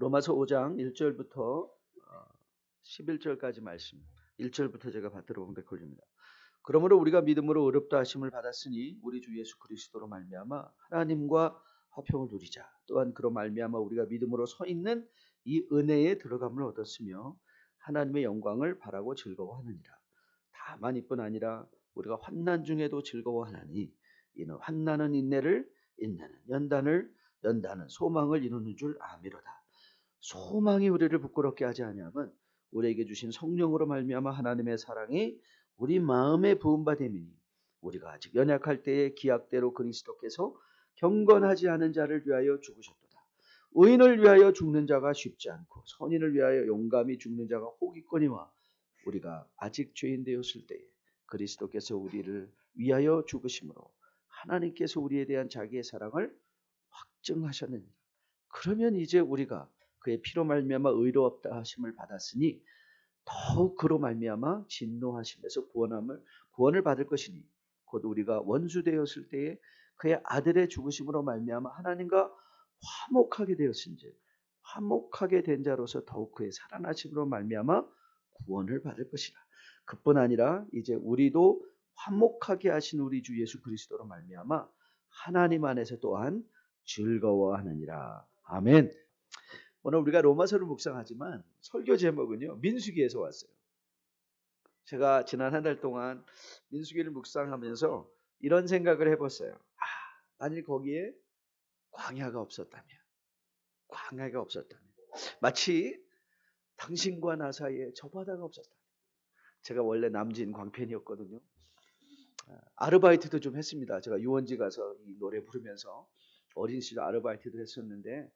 로마서 5장 1절부터 11절까지 말씀, 1절부터 제가 받들어 본 데 걸립니다. 그러므로 우리가 믿음으로 의롭다 하심을 받았으니 우리 주 예수 그리스도로 말미암아 하나님과 화평을 누리자. 또한 그로 말미암아 우리가 믿음으로 서 있는 이 은혜에 들어감을 얻었으며 하나님의 영광을 바라고 즐거워하느니라. 다만 이뿐 아니라 우리가 환난 중에도 즐거워하나니 이는 환난은 인내를, 인내는 연단은 소망을 이루는 줄 아미로다. 소망이 우리를 부끄럽게 하지 아니하면 우리에게 주신 성령으로 말미암아 하나님의 사랑이 우리 마음에 부은 바 됨이니 우리가 아직 연약할 때에 기약대로 그리스도께서 경건하지 않은 자를 위하여 죽으셨도다. 의인을 위하여 죽는 자가 쉽지 않고 선인을 위하여 용감히 죽는 자가 혹 있거니와 우리가 아직 죄인 되었을 때에 그리스도께서 우리를 위하여 죽으심으로 하나님께서 우리에 대한 자기의 사랑을 확증하셨느니라. 그러면 이제 우리가 그의 피로 말미암아 의롭다 하심을 받았으니 더욱 그로 말미암아 진노하심에서 구원을 받을 것이니 곧 우리가 원수 되었을 때에 그의 아들의 죽으심으로 말미암아 하나님과 화목하게 되었은즉 화목하게 된 자로서 더욱 그의 살아나심으로 말미암아 구원을 받을 것이라. 그뿐 아니라 이제 우리도 화목하게 하신 우리 주 예수 그리스도로 말미암아 하나님 안에서 또한 즐거워하느니라. 아멘. 오늘 우리가 로마서를 묵상하지만 설교 제목은요, 민수기에서 왔어요. 제가 지난 한 달 동안 민수기를 묵상하면서 이런 생각을 해봤어요. 만일 거기에 광야가 없었다면 마치 당신과 나 사이에 저 바다가 없었다면. 제가 원래 남진 광팬이었거든요. 아르바이트도 좀 했습니다. 제가 유원지 가서 이 노래 부르면서 어린 시절 아르바이트도 했었는데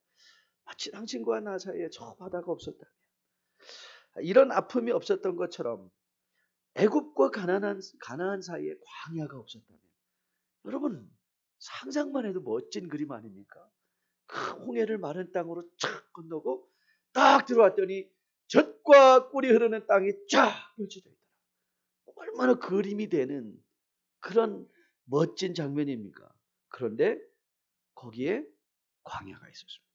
마치 당신과 나 사이에 저 바다가 없었다면, 이런 아픔이 없었던 것처럼 애굽과 가나안 사이에 광야가 없었다면, 여러분 상상만 해도 멋진 그림 아닙니까? 그 홍해를 마른 땅으로 쫙 건너고 딱 들어왔더니 젖과 꿀이 흐르는 땅이 쫙 펼쳐져 있더라. 얼마나 그림이 되는 그런 멋진 장면입니까? 그런데 거기에 광야가 있었습니다.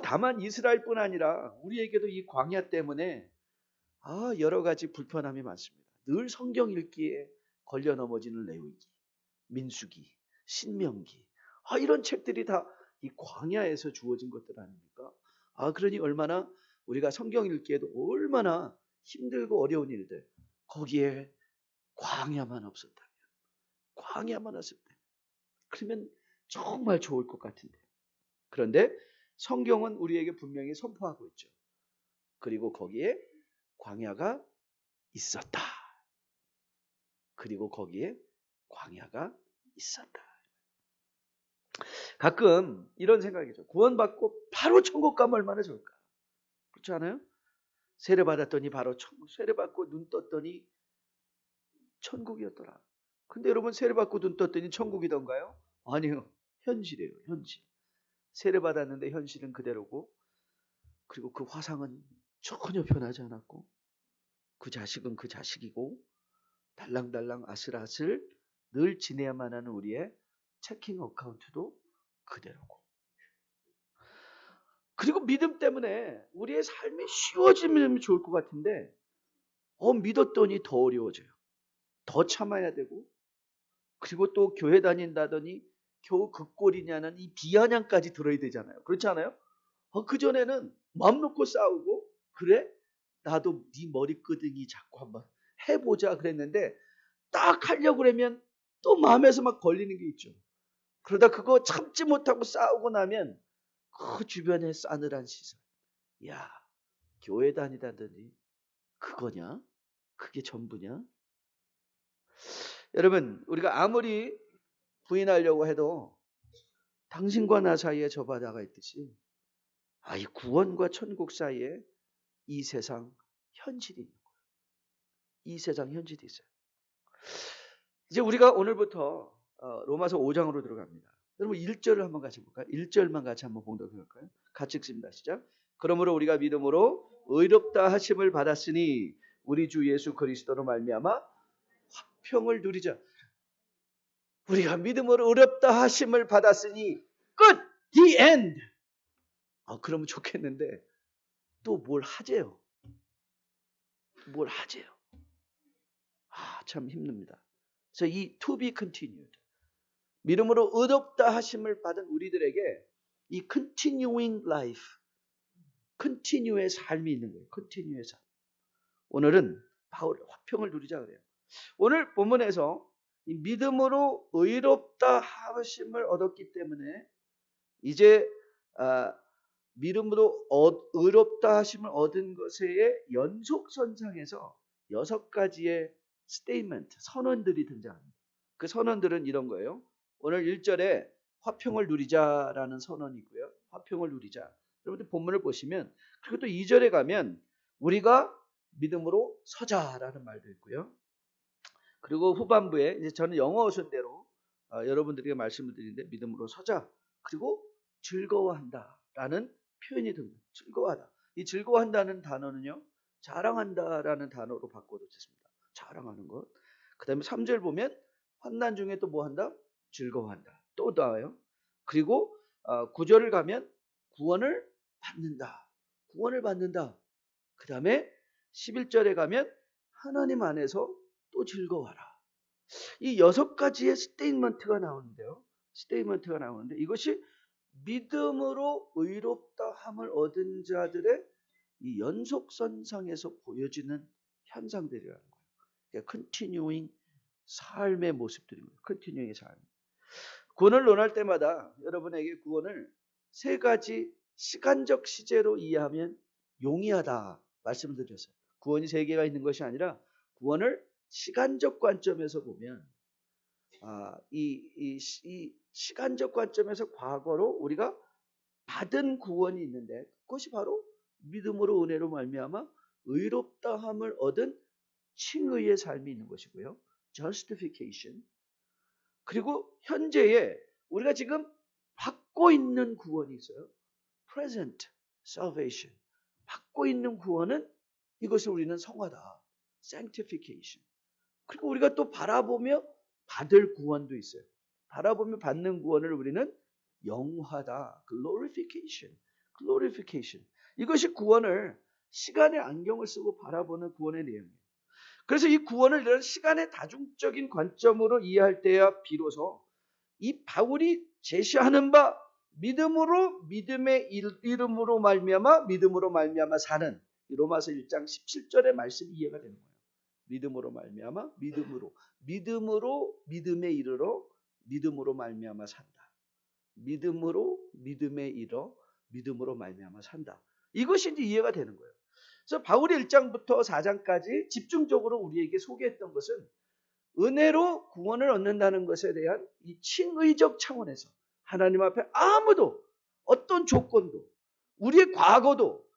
다만 이스라엘뿐 아니라 우리에게도 이 광야 때문에 여러 가지 불편함이 많습니다. 늘 성경 읽기에 걸려 넘어지는 레위기, 민수기, 신명기, 이런 책들이 다 이 광야에서 주어진 것들 아닙니까? 그러니 얼마나 우리가 성경 읽기에도 얼마나 힘들고 어려운 일들, 거기에 광야만 없었다면, 그러면 정말 좋을 것 같은데. 그런데 성경은 우리에게 분명히 선포하고 있죠. 그리고 거기에 광야가 있었다. 가끔 이런 생각이죠. 구원받고 바로 천국 가면 얼마나 좋을까? 그렇지 않아요? 세례받았더니 바로 천국, 세례받고 눈 떴더니 천국이었더라. 근데 여러분, 세례받고 눈 떴더니 천국이던가요? 아니요. 현실이에요. 현실. 세례받았는데 현실은 그대로고, 그리고 그 화상은 전혀 변하지 않았고, 그 자식은 그 자식이고, 달랑달랑 아슬아슬 늘 지내야만 하는 우리의 체킹 어카운트도 그대로고, 그리고 믿음 때문에 우리의 삶이 쉬워지면 좋을 것 같은데 믿었더니 더 어려워져요. 더 참아야 되고, 그리고 또 교회 다닌다더니 겨우 그 꼴이냐는 이 비아냥까지 들어야 되잖아요. 그렇지 않아요? 그전에는 마음 놓고 싸우고, 그래? 나도 네 머리끄댕이 잡고 한번 해보자 그랬는데 딱 하려고 그러면 또 마음에서 막 걸리는 게 있죠. 그러다 그거 참지 못하고 싸우고 나면 그 주변에 싸늘한 시선. 야, 교회 다니다더니 그거냐? 그게 전부냐? 여러분, 우리가 아무리 부인하려고 해도 당신과 나 사이에 저 바다가 있듯이 이 구원과 천국 사이에 이 세상 현실이 있는 거예요. 이 세상 현실이 있어요. 이제 우리가 오늘부터 로마서 5장으로 들어갑니다. 여러분 1절을 한번 같이 볼까요? 1절만 같이 한번 봉독해 볼까요? 같이 읽습니다. 시작. 그러므로 우리가 믿음으로 의롭다 하심을 받았으니 우리 주 예수 그리스도로 말미암아 화평을 누리자. 우리가 믿음으로 의롭다 하심을 받았으니 끝! The end! 그러면 좋겠는데 또 뭘 하재요. 뭘 하재요. 참 힘듭니다. 그래서 이 to be continued, 믿음으로 의롭다 하심을 받은 우리들에게 이 continuing life, continue의 삶이 있는 거예요. continue의 삶. 오늘은 바울의 화평을 누리자 그래요. 오늘 본문에서 이 믿음으로 의롭다 하심을 얻었기 때문에 이제 믿음으로 의롭다 하심을 얻은 것의 연속선상에서 6가지의 스테이트먼트, 선언들이 등장합니다. 그 선언들은 이런 거예요. 오늘 1절에 화평을 누리자라는 선언이 있고요. 화평을 누리자. 여러분들 본문을 보시면, 그리고 또 2절에 가면 우리가 믿음으로 서자라는 말도 있고요. 그리고 후반부에 이제 저는 영어 어순대로 여러분들에게 말씀을 드리는데, 믿음으로 서자, 그리고 즐거워한다라는 표현이 듭니다. 즐거워하다. 이 즐거워한다는 단어는요, 자랑한다라는 단어로 바꿔도 좋습니다. 자랑하는 것. 그 다음에 3절 보면 환난 중에 또 뭐 한다? 즐거워한다. 또 나와요. 그리고 9절을 가면 구원을 받는다. 구원을 받는다. 그 다음에 11절에 가면 하나님 안에서 또 즐거워하라. 이 6가지의 스테이트먼트가 나오는데요. 스테이트먼트가 나오는데, 이것이 믿음으로 의롭다 함을 얻은 자들의 이 연속선상에서 보여지는 현상들이라는 거예요. 그러니까 continuing 삶의 모습들인 거예요. continuing 삶. 구원을 논할 때마다 여러분에게 구원을 3가지 시간적 시제로 이해하면 용이하다 말씀을 드렸어요. 구원이 3개가 있는 것이 아니라 구원을 시간적 관점에서 보면 이 시간적 관점에서 과거로 우리가 받은 구원이 있는데, 그것이 바로 믿음으로 은혜로 말미암아 의롭다함을 얻은 칭의의 삶이 있는 것이고요. justification. 그리고 현재에 우리가 지금 받고 있는 구원이 있어요. present salvation. 받고 있는 구원은 이것을 우리는 성화다. sanctification. 그리고 우리가 또 바라보며 받을 구원도 있어요. 바라보며 받는 구원을 우리는 영화다. glorification. glorification. 이것이 구원을 시간의 안경을 쓰고 바라보는 구원의 내용이에요. 그래서 이 구원을 이런 시간의 다중적인 관점으로 이해할 때야 비로소 이 바울이 제시하는 바 믿음으로, 믿음의 이름으로 말미암아, 믿음으로 말미암아 사는 이 로마서 1장 17절의 말씀이 이해가 되는 거예요. 믿음으로 말미암아, 믿음으로 믿음에 이르러 믿음으로 말미암아 산다. 믿음으로 믿음에 이르러 믿음으로 말미암아 산다. 이것이 이제 이해가 되는 거예요. 그래서 바울이 1장부터 4장까지 집중적으로 우리에게 소개했던 것은 은혜로 구원을 얻는다는 것에 대한 이 칭의적 차원에서 하나님 앞에 아무도 어떤 조건도 우리의 과거도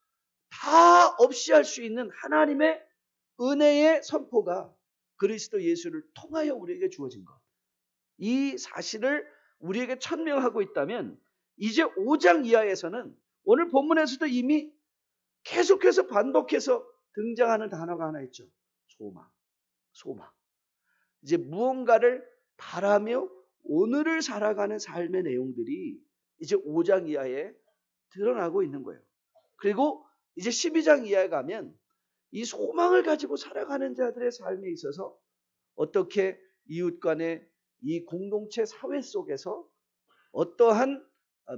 다 없이 할 수 있는 하나님의 은혜의 선포가 그리스도 예수를 통하여 우리에게 주어진 것. 이 사실을 우리에게 천명하고 있다면 이제 5장 이하에서는 오늘 본문에서도 이미 계속해서 반복해서 등장하는 단어가 하나 있죠. 소망. 소망. 이제 무언가를 바라며 오늘을 살아가는 삶의 내용들이 이제 5장 이하에 드러나고 있는 거예요. 그리고 이제 12장 이하에 가면 이 소망을 가지고 살아가는 자들의 삶에 있어서 어떻게 이웃 간의 이 공동체 사회 속에서 어떠한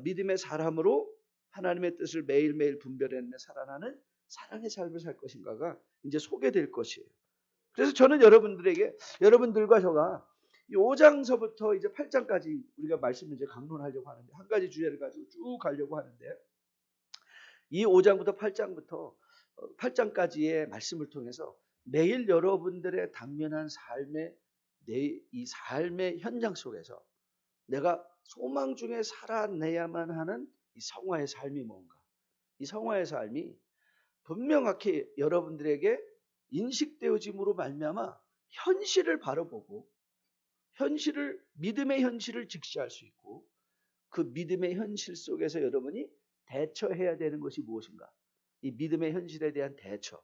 믿음의 사람으로 하나님의 뜻을 매일매일 분별해내며 살아가는 사랑의 삶을 살 것인가가 이제 소개될 것이에요. 그래서 저는 여러분들과 저가 이 5장서부터 이제 8장까지 우리가 말씀을 이제 강론하려고 하는데, 한 가지 주제를 가지고 쭉 가려고 하는데, 이 5장부터 8장까지의 말씀을 통해서 매일 여러분들의 당면한 이 삶의 현장 속에서 내가 소망 중에 살아내야만 하는 이 성화의 삶이 뭔가, 이 성화의 삶이 분명하게 여러분들에게 인식되어짐으로 말미암아 현실을 바라보고 믿음의 현실을 직시할 수 있고, 그 믿음의 현실 속에서 여러분이 대처해야 되는 것이 무엇인가, 이 믿음의 현실에 대한 대처,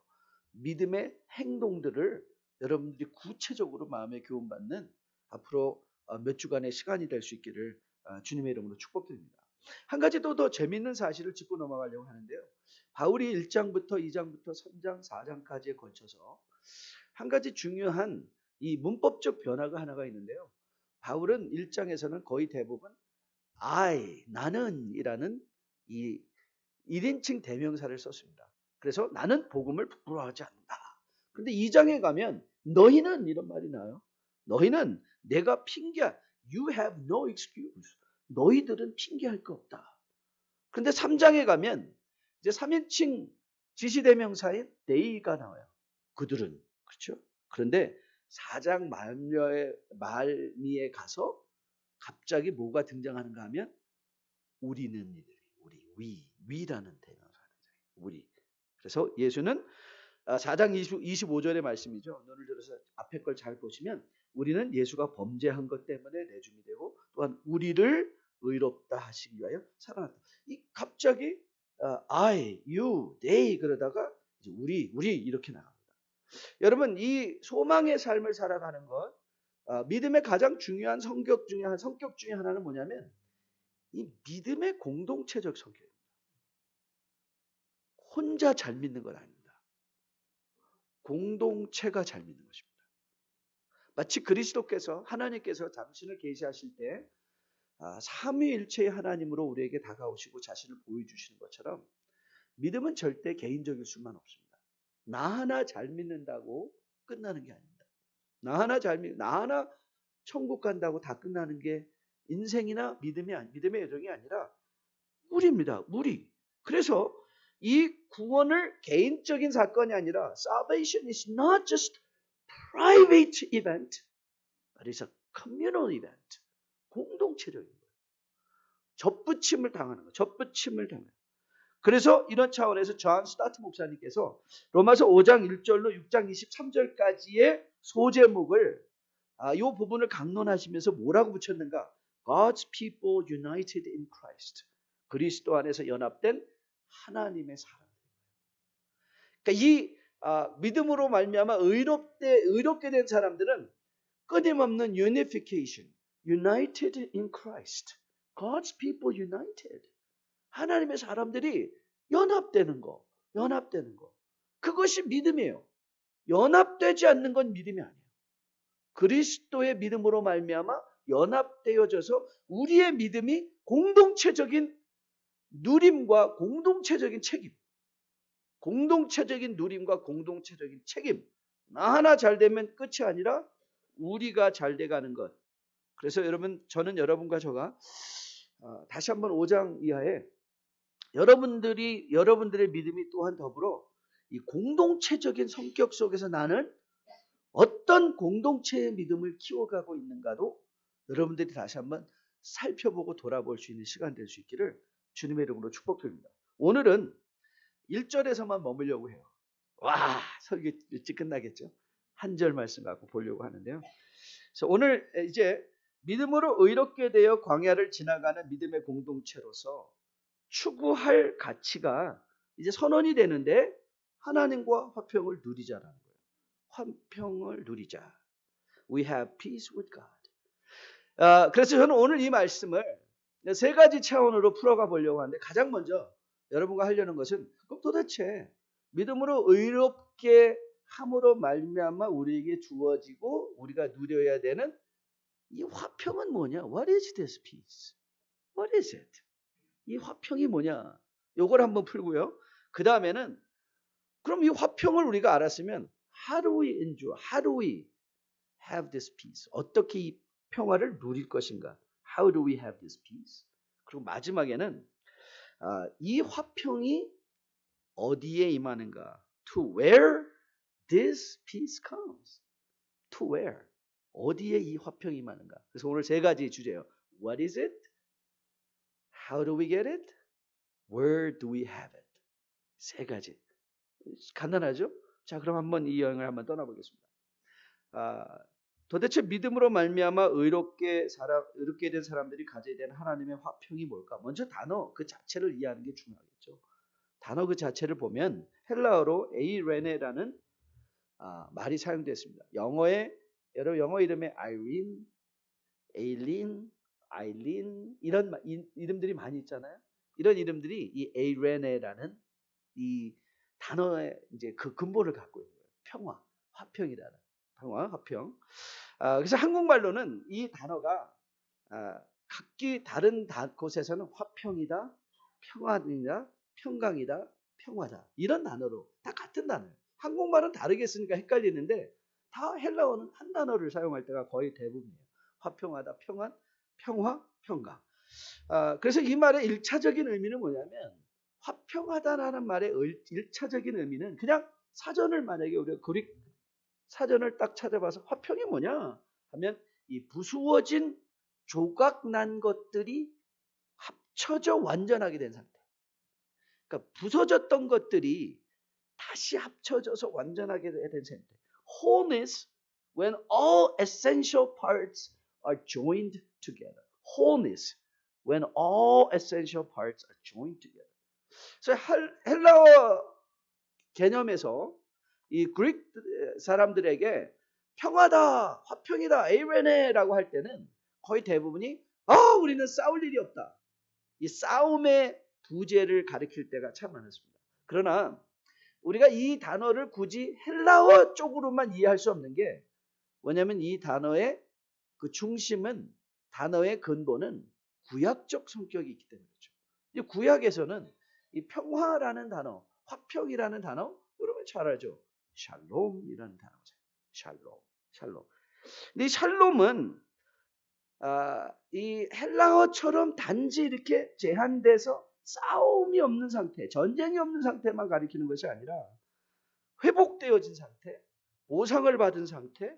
믿음의 행동들을 여러분들이 구체적으로 마음에 교훈받는 앞으로 몇 주간의 시간이 될 수 있기를 주님의 이름으로 축복드립니다. 한 가지 또 더 재미있는 사실을 짚고 넘어가려고 하는데요. 바울이 1장부터 2장부터 3장, 4장까지에 걸쳐서 한 가지 중요한 이 문법적 변화가 하나가 있는데요. 바울은 1장에서는 거의 대부분 나는 이라는 이 1인칭 대명사를 썼습니다. 그래서 나는 복음을 부끄러워하지 않는다. 그런데 2장에 가면 너희는 이런 말이 나와요. 너희는 내가 핑계야. You have no excuse. 너희들은 핑계할 거 없다. 그런데 3장에 가면 이제 3인칭 지시대명사인 they가 나와요. 그들은. 그렇죠? 그런데 4장 말미에 가서 갑자기 뭐가 등장하는가 하면 우리는 이들이 위라는 대명사가 등장해요. 우리. 그래서 예수는 4장 25절의 말씀이죠. 눈을 들어서 앞에 걸 잘 보시면 우리는 예수가 범죄한 것 때문에 내줌이 되고 또한 우리를 의롭다 하시기 위하여 살아났다. 이 갑자기 I, you, they 그러다가 이제 우리 이렇게 나갑니다. 여러분 이 소망의 삶을 살아가는 것 믿음의 가장 중요한 성격 중에 하나는 뭐냐면 이 믿음의 공동체적 성격입니다. 혼자 잘 믿는 건 아닙니다. 공동체가 잘 믿는 것입니다. 마치 그리스도께서 하나님께서 당신을 계시하실 때 삼위일체의 하나님으로 우리에게 다가오시고 자신을 보여주시는 것처럼 믿음은 절대 개인적일 수만 없습니다. 나 하나 잘 믿는다고 끝나는 게 아닙니다. 나 하나 천국 간다고 다 끝나는 게 인생이나 믿음의 여정이 아니라 우리입니다. 우리. 그래서 이 구원을 개인적인 사건이 아니라 salvation is not just private event, but it's a communal event. 공동체적인 거예요. 접붙임을 당하는 거예요. 접붙임을 당해요. 그래서 이런 차원에서 존 스타트 목사님께서 로마서 5장 1절로 6장 23절까지의 소제목을 이 부분을 강론하시면서 뭐라고 붙였는가? God's people united in Christ. 그리스도 안에서 연합된 하나님의 사람들. 그러니까 이 믿음으로 말미암아 의롭게 된 사람들은 끊임없는 unification, united in Christ. God's people united. 하나님의 사람들이 연합되는 거. 그것이 믿음이에요. 연합되지 않는 건 믿음이 아니에요. 그리스도의 믿음으로 말미암아 연합되어져서 우리의 믿음이 공동체적인 누림과 공동체적인 책임. 공동체적인 누림과 공동체적인 책임. 나 하나 잘 되면 끝이 아니라 우리가 잘 돼가는 것. 그래서 여러분, 저는 여러분과 저가 다시 한번 5장 이하에 여러분들의 믿음이 또한 더불어 이 공동체적인 성격 속에서 나는 어떤 공동체의 믿음을 키워가고 있는가도 여러분들이 다시 한번 살펴보고 돌아볼 수 있는 시간 될 수 있기를 주님의 이름으로 축복드립니다. 오늘은 1절에서만 머물려고 해요. 설교 일찍 끝나겠죠. 한 절 말씀 갖고 보려고 하는데요. 그래서 오늘 이제 믿음으로 의롭게 되어 광야를 지나가는 믿음의 공동체로서 추구할 가치가 이제 선언이 되는데 하나님과 화평을 누리자라는 거예요. 화평을 누리자. We have peace with God. 그래서 저는 오늘 이 말씀을 세 가지 차원으로 풀어가 보려고 하는데 가장 먼저 여러분과 하려는 것은 그럼 도대체 믿음으로 의롭게 함으로 말미암아 우리에게 주어지고 우리가 누려야 되는 이 화평은 뭐냐? What is this peace? What is it? 이 화평이 뭐냐? 요걸 한번 풀고요. 그 다음에는 그럼 이 화평을 우리가 알았으면 How do we endure? How do we have this peace? 어떻게 이 평화를 누릴 것인가? How do we have this peace? 그리고 마지막에는 이 화평이 어디에 임하는가? To where this peace comes. To where? 어디에 이 화평이 임하는가? 그래서 오늘 세 가지 주제예요. What is it? How do we get it? Where do we have it? 세 가지. 간단하죠? 자, 그럼 한번 이 여행을 한번 떠나보겠습니다. 도대체 믿음으로 말미암아 의롭게 된 사람들이 가져야 되는 하나님의 화평이 뭘까? 먼저 단어 그 자체를 이해하는 게 중요하겠죠. 단어 그 자체를 보면 헬라어로 에이레네라는 말이 사용됐습니다. 여러분 영어 이름에 아이린, 에일린, 아일린 이런 이름들이 많이 있잖아요. 이런 이름들이 이 에이레네라는 이 단어의 이제 그 근본을 갖고 있는 거예요. 평화, 화평이라는 평화, 화평. 그래서 한국말로는 이 단어가 각기 다른 곳에서는 화평이다, 평화이다, 평강이다, 평화다 이런 단어로 다 같은 단어예요. 한국말은 다르게 쓰니까 헷갈리는데 다 헬라어는 한 단어를 사용할 때가 거의 대부분이에요. 화평하다, 평안, 평화, 평강. 그래서 이 말의 1차적인 의미는 뭐냐면 화평하다라는 말의 1차적인 의미는 그냥 사전을 만약에 우리가 그릭 사전을 딱 찾아봐서 화평이 뭐냐 하면 이 부수어진 조각난 것들이 합쳐져 완전하게 된 상태. 그러니까 부서졌던 것들이 다시 합쳐져서 완전하게 된 상태. Wholeness when all essential parts are joined together. Wholeness when all essential parts are joined together. 그래서 헬라어 개념에서 이 그릭 사람들에게 평화다, 화평이다, 에이레네라고 할 때는 거의 대부분이 우리는 싸울 일이 없다. 이 싸움의 부재를 가리킬 때가 참 많았습니다. 그러나 우리가 이 단어를 굳이 헬라어 쪽으로만 이해할 수 없는 게 뭐냐면 이 단어의 그 중심은 단어의 근본은 구약적 성격이 있기 때문이죠. 이 구약에서는 이 평화라는 단어, 화평이라는 단어 여러분 잘 알죠? 샬롬이라는 단어죠. 샬롬. 근데 이 샬롬은 이 헬라어처럼 단지 이렇게 제한돼서 싸움이 없는 상태, 전쟁이 없는 상태만 가리키는 것이 아니라 회복되어진 상태, 보상을 받은 상태,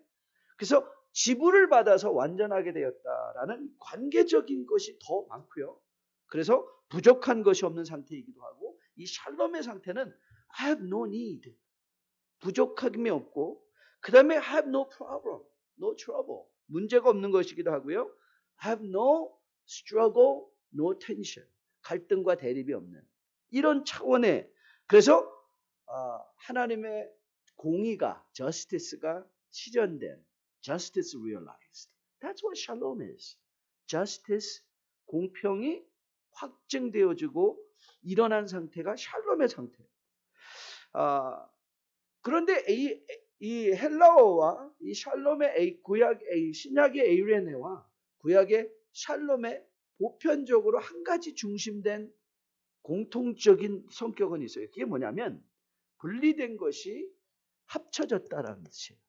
그래서 지불을 받아서 완전하게 되었다라는 관계적인 것이 더 많고요. 그래서 부족한 것이 없는 상태이기도 하고 이 샬롬의 상태는 I have no need, 부족함이 없고 그 다음에 I have no problem, no trouble, 문제가 없는 것이기도 하고요. I have no struggle, no tension, 갈등과 대립이 없는 이런 차원의 그래서 하나님의 공의가 justice가 실현된 justice realized. That's what shalom is. justice, 공평이 확증되어지고 일어난 상태가 샬롬의 상태예요. 그런데 이 헬라어와 이 샬롬의 신약의 에이레네와 구약의 샬롬의 보편적으로 한 가지 중심된 공통적인 성격은 있어요. 그게 뭐냐면 분리된 것이 합쳐졌다라는 뜻이에요.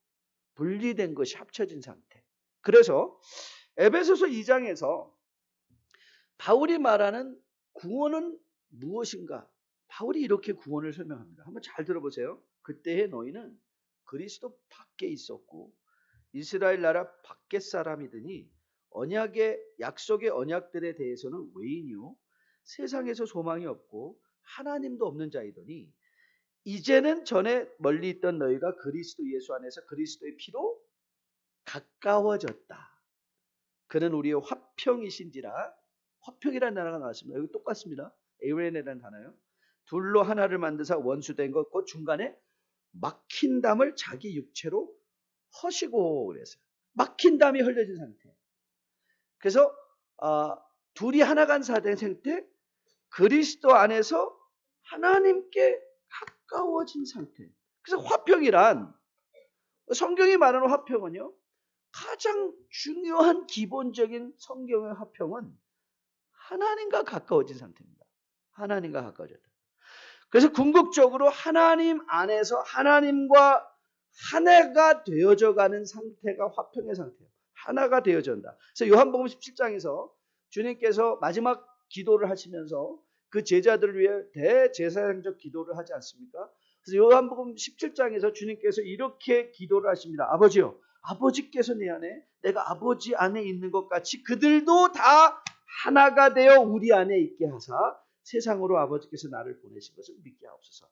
분리된 것이 합쳐진 상태. 그래서 에베소서 2장에서 바울이 말하는 구원은 무엇인가? 바울이 이렇게 구원을 설명합니다. 한번 잘 들어보세요. 그때의 너희는 그리스도 밖에 있었고 이스라엘 나라 밖의 사람이더니 언약의 약속의 언약들에 대해서는 외인이요 세상에서 소망이 없고 하나님도 없는 자이더니 이제는 전에 멀리 있던 너희가 그리스도 예수 안에서 그리스도의 피로 가까워졌다. 그는 우리의 화평이신지라. 화평이라는 단어가 나왔습니다. 여기 똑같습니다. 에이레네라는 단어요. 둘로 하나를 만드사 원수된 것, 그 중간에 막힌 담을 자기 육체로 허시고 그랬어요. 막힌 담이 흘려진 상태. 그래서 둘이 하나가 된 상태, 그리스도 안에서 하나님께 가까워진 상태. 그래서 화평이란 성경이 말하는 화평은요. 가장 중요한 기본적인 성경의 화평은 하나님과 가까워진 상태입니다. 하나님과 가까워졌다. 그래서 궁극적으로 하나님 안에서 하나님과 하나가 되어져가는 상태가 화평의 상태예요. 하나가 되어진다. 그래서 요한복음 17장에서 주님께서 마지막 기도를 하시면서 그 제자들을 위해 대제사장적 기도를 하지 않습니까? 그래서 요한복음 17장에서 주님께서 이렇게 기도를 하십니다. 아버지요, 아버지께서 내 안에, 내가 아버지 안에 있는 것 같이 그들도 다 하나가 되어 우리 안에 있게 하사 세상으로 아버지께서 나를 보내신 것을 믿게 하옵소서.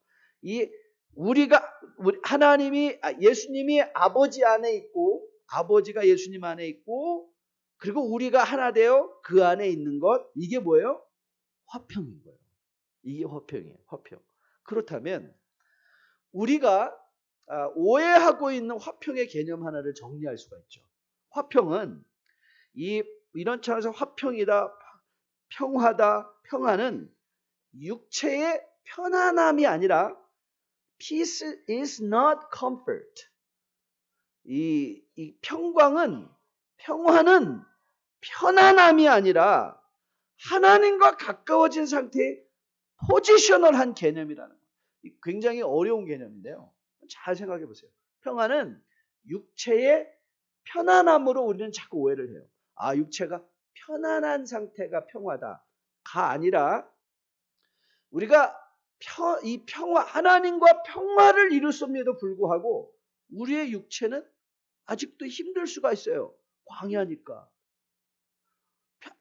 하나님이 예수님이 아버지 안에 있고 아버지가 예수님 안에 있고 그리고 우리가 하나 되어 그 안에 있는 것, 이게 뭐예요? 화평인 거예요. 이게 화평이에요. 화평. 그렇다면 우리가 오해하고 있는 화평의 개념 하나를 정리할 수가 있죠. 화평은 이 이런 차원에서 화평이다, 평화다, 평화는 육체의 편안함이 아니라 peace is not comfort. 이 평화는 편안함이 아니라 하나님과 가까워진 상태의 포지셔널한 개념이라는 거예요. 굉장히 어려운 개념인데요. 잘 생각해 보세요. 평화는 육체의 편안함으로 우리는 자꾸 오해를 해요. 아, 육체가 편안한 상태가 평화다가 아니라 우리가 이 평화, 하나님과 평화를 이뤘음에도 불구하고 우리의 육체는 아직도 힘들 수가 있어요. 광야니까.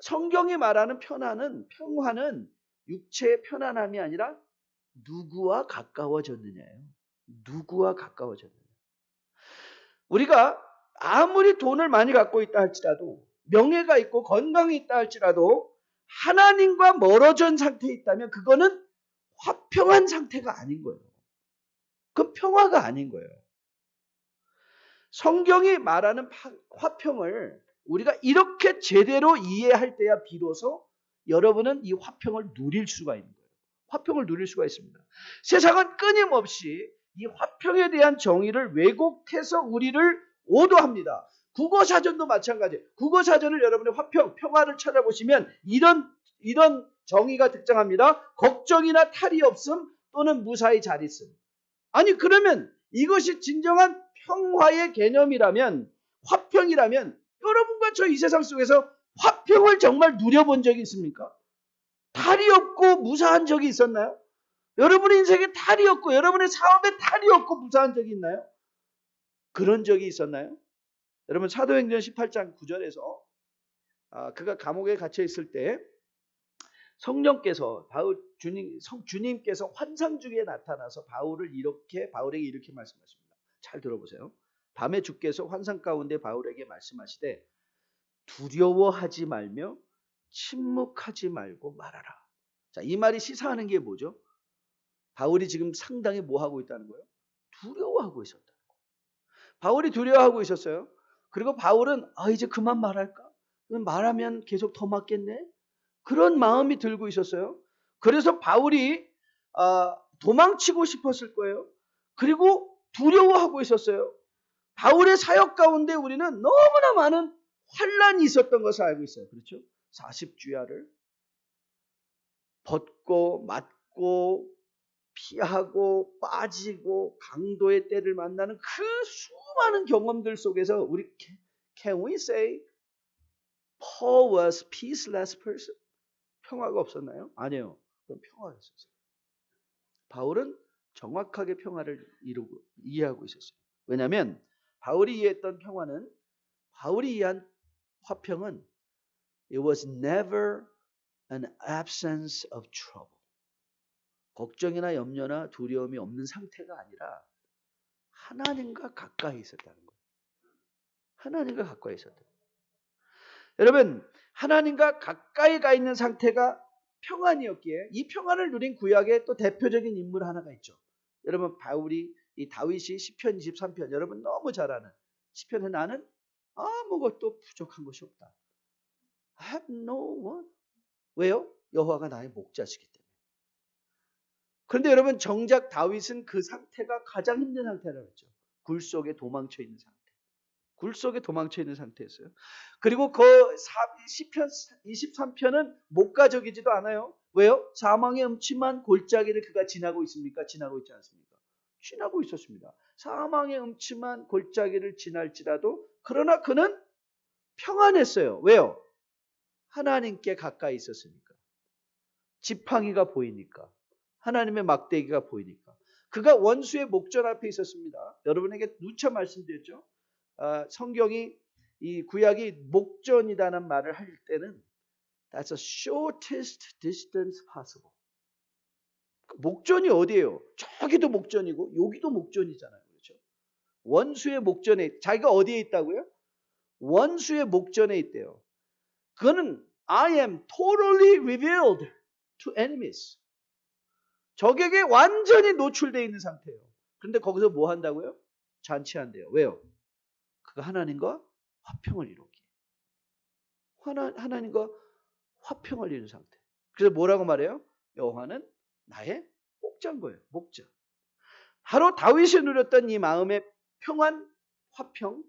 성경이 말하는 평화는 육체의 편안함이 아니라 누구와 가까워졌느냐예요. 누구와 가까워졌느냐. 우리가 아무리 돈을 많이 갖고 있다 할지라도, 명예가 있고 건강이 있다 할지라도 하나님과 멀어진 상태에 있다면 그거는 화평한 상태가 아닌 거예요. 그건 평화가 아닌 거예요. 성경이 말하는 화평을 우리가 이렇게 제대로 이해할 때야 비로소 여러분은 이 화평을 누릴 수가 있는 거예요. 화평을 누릴 수가 있습니다. 세상은 끊임없이 이 화평에 대한 정의를 왜곡해서 우리를 오도합니다. 국어사전도 마찬가지예요. 국어사전을 여러분의 평화를 찾아보시면 이런 정의가 등장합니다. 걱정이나 탈이 없음 또는 무사히 잘 있음. 아니 그러면 이것이 진정한 평화의 개념이라면, 화평이라면 여러분과 저 이 세상 속에서 화평을 정말 누려본 적이 있습니까? 탈이 없고 무사한 적이 있었나요? 여러분의 인생에 탈이 없고 여러분의 사업에 탈이 없고 무사한 적이 있나요? 그런 적이 있었나요? 여러분 사도행전 18장 9절에서 그가 감옥에 갇혀 있을 때 성령께서 주님께서 환상 중에 나타나서 바울에게 이렇게 말씀하십니다. 잘 들어보세요. 밤에 주께서 환상 가운데 바울에게 말씀하시되 두려워하지 말며 침묵하지 말고 말하라. 자, 이 말이 시사하는 게 뭐죠? 바울이 지금 상당히 뭐 하고 있다는 거예요? 두려워하고 있었다는 거예요. 바울이 두려워하고 있었어요. 그리고 바울은 이제 그만 말할까? 말하면 계속 더 맞겠네? 그런 마음이 들고 있었어요. 그래서 바울이 도망치고 싶었을 거예요. 그리고 두려워하고 있었어요. 바울의 사역 가운데 우리는 너무나 많은 환란이 있었던 것을 알고 있어요. 그렇죠? 40주야를 벗고 맞고 피하고 빠지고 강도의 때를 만나는 그 수많은 경험들 속에서 우리 can we say Paul was peaceless person? 평화가 없었나요? 아니에요. 그건 평화였었어요. 바울은 정확하게 평화를 이해하고 있었어요. 왜냐하면 바울이 이해했던 바울이 이해한 화평은 it was never an absence of trouble. 걱정이나 염려나 두려움이 없는 상태가 아니라 하나님과 가까이 있었다는 거예요. 하나님과 가까이 있었다. 여러분, 하나님과 가까이 가 있는 상태가 평안이었기에 이 평안을 누린 구약의 또 대표적인 인물 하나가 있죠. 여러분, 이 다윗이 시편 23편 여러분 너무 잘 아는 시편에 나는 아무것도 부족한 것이 없다. I have no one. 왜요? 여호와가 나의 목자시기 때문에. 그런데 여러분 정작 다윗은 그 상태가 가장 힘든 상태라고 했죠. 굴 속에 도망쳐 있는 상태. 굴 속에 도망쳐 있는 상태였어요. 그리고 그 시편 23편은 목가적이지도 않아요. 왜요? 사망의 음침한 골짜기를 그가 지나고 있습니까? 지나고 있지 않습니까? 지나고 있었습니다. 사망의 음침한 골짜기를 지날지라도 그러나 그는 평안했어요. 왜요? 하나님께 가까이 있었으니까. 지팡이가 보이니까. 하나님의 막대기가 보이니까. 그가 원수의 목전 앞에 있었습니다. 여러분에게 누차 말씀드렸죠. 성경이 이 구약이 목전이라는 말을 할 때는 that's the shortest distance possible. 목전이 어디예요? 저기도 목전이고 여기도 목전이잖아요. 그렇죠? 원수의 목전에 자기가 어디에 있다고요? 원수의 목전에 있대요. 그거는 I am totally revealed to enemies. 적에게 완전히 노출되어 있는 상태예요. 그런데 거기서 뭐 한다고요? 잔치한대요. 왜요? 그가 하나님과 화평을 이루기. 하나님과 화평을 이룬 상태. 그래서 뭐라고 말해요? 여호와는 나의 목자인 거예요. 목자. 바로 다윗이 누렸던 이 마음의 평안, 화평,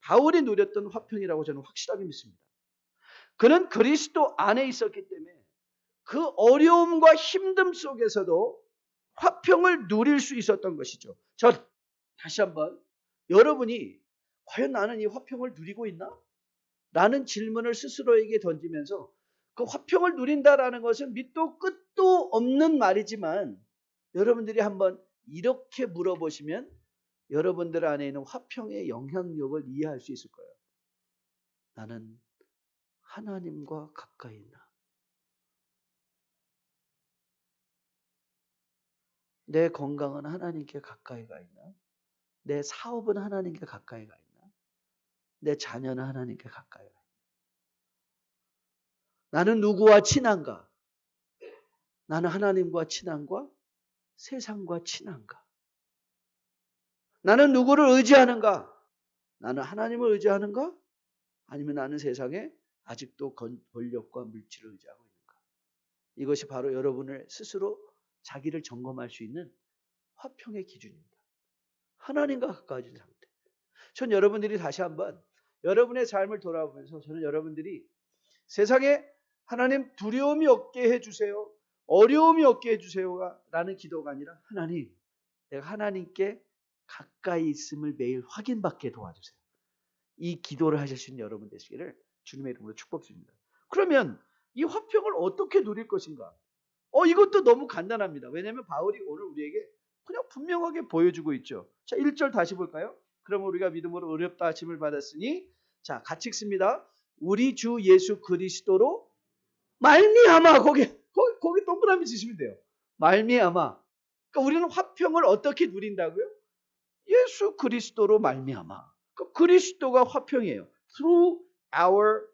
바울이 누렸던 화평이라고 저는 확실하게 믿습니다. 그는 그리스도 안에 있었기 때문에 그 어려움과 힘듦 속에서도 화평을 누릴 수 있었던 것이죠. 다시 한번 여러분이 과연 나는 이 화평을 누리고 있나? 라는 질문을 스스로에게 던지면서 그 화평을 누린다라는 것은 밑도 끝도 없는 말이지만 여러분들이 한번 이렇게 물어보시면 여러분들 안에 있는 화평의 영향력을 이해할 수 있을 거예요. 나는 하나님과 가까이 있나? 내 건강은 하나님께 가까이 가 있나? 내 사업은 하나님께 가까이 가 있나? 내 자녀는 하나님께 가까이 가 있나? 나는 누구와 친한가? 나는 하나님과 친한가? 세상과 친한가? 나는 누구를 의지하는가? 나는 하나님을 의지하는가? 아니면 나는 세상에 아직도 권력과 물질을 의지하고 있는가? 이것이 바로 여러분을 스스로 자기를 점검할 수 있는 화평의 기준입니다. 하나님과 가까워진 상태. 전 여러분들이 다시 한번 여러분의 삶을 돌아보면서 저는 여러분들이 세상에 하나님 두려움이 없게 해주세요. 어려움이 없게 해주세요. 라는 기도가 아니라 하나님, 내가 하나님께 가까이 있음을 매일 확인받게 도와주세요. 이 기도를 하실 수 있는 여러분 되시기를 주님의 이름으로 축복드립니다. 그러면 이 화평을 어떻게 누릴 것인가? 이것도 너무 간단합니다. 왜냐하면 바울이 오늘 우리에게 그냥 분명하게 보여주고 있죠. 자, 1절 다시 볼까요? 그럼 우리가 믿음으로 의롭다 하심을 받았으니 자, 같이 읽습니다. 우리 주 예수 그리스도로 말미암아. 거기 동그라미 치시면 돼요. 말미암아. 그러니까 우리는 화평을 어떻게 누린다고요? 예수 그리스도로 말미암아. 그리스도가 화평이에요. Through our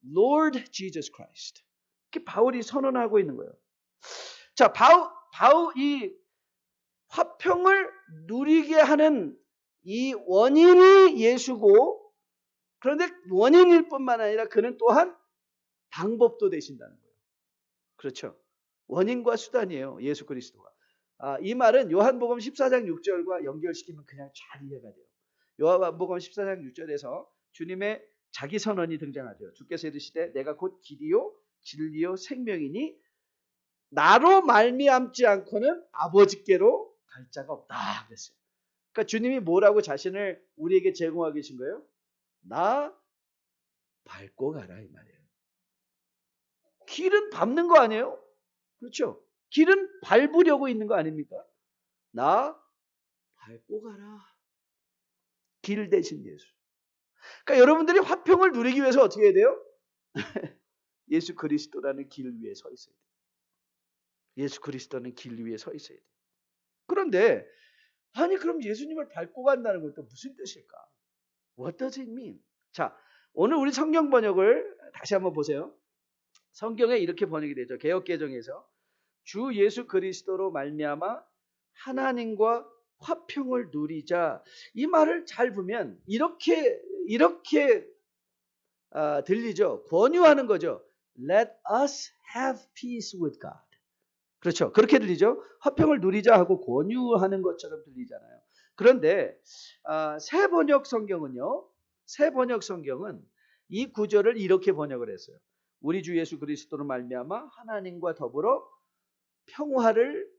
Lord Jesus Christ. 이렇게 바울이 선언하고 있는 거예요. 자, 이 화평을 누리게 하는 이 원인이 예수고, 그런데 원인일 뿐만 아니라 그는 또한 방법도 되신다는 거예요. 그렇죠? 원인과 수단이에요. 예수 그리스도가. 이 말은 요한복음 14장 6절과 연결시키면 그냥 잘 이해가 돼요. 요한복음 14장 6절에서 주님의 자기 선언이 등장하죠. 주께서 이르시되 내가 곧 길이요 진리요 생명이니 나로 말미암지 않고는 아버지께로 갈 자가 없다 그랬어요. 그러니까 주님이 뭐라고 자신을 우리에게 제공하고 계신 거예요? 나 밟고 가라 이 말이에요. 길은 밟는 거 아니에요? 그렇죠? 길은 밟으려고 있는 거 아닙니까? 나 밟고 가라. 길 대신 예수. 그러니까 여러분들이 화평을 누리기 위해서 어떻게 해야 돼요? 예수 그리스도라는 길 위에 서 있어야 돼요. 예수 그리스도는 길 위에 서 있어야 돼요. 그런데 아니 그럼 예수님을 밟고 간다는 것도 무슨 뜻일까? What does it mean? 자, 오늘 우리 성경 번역을 다시 한번 보세요. 성경에 이렇게 번역이 되죠. 개역개정에서 주 예수 그리스도로 말미암아 하나님과 화평을 누리자. 이 말을 잘 보면 이렇게 들리죠. 권유하는 거죠. Let us have peace with God. 그렇죠. 그렇게 들리죠. 화평을 누리자 하고 권유하는 것처럼 들리잖아요. 그런데 새 번역 성경은 이 구절을 이렇게 번역을 했어요. 우리 주 예수 그리스도로 말미암아 하나님과 더불어 평화를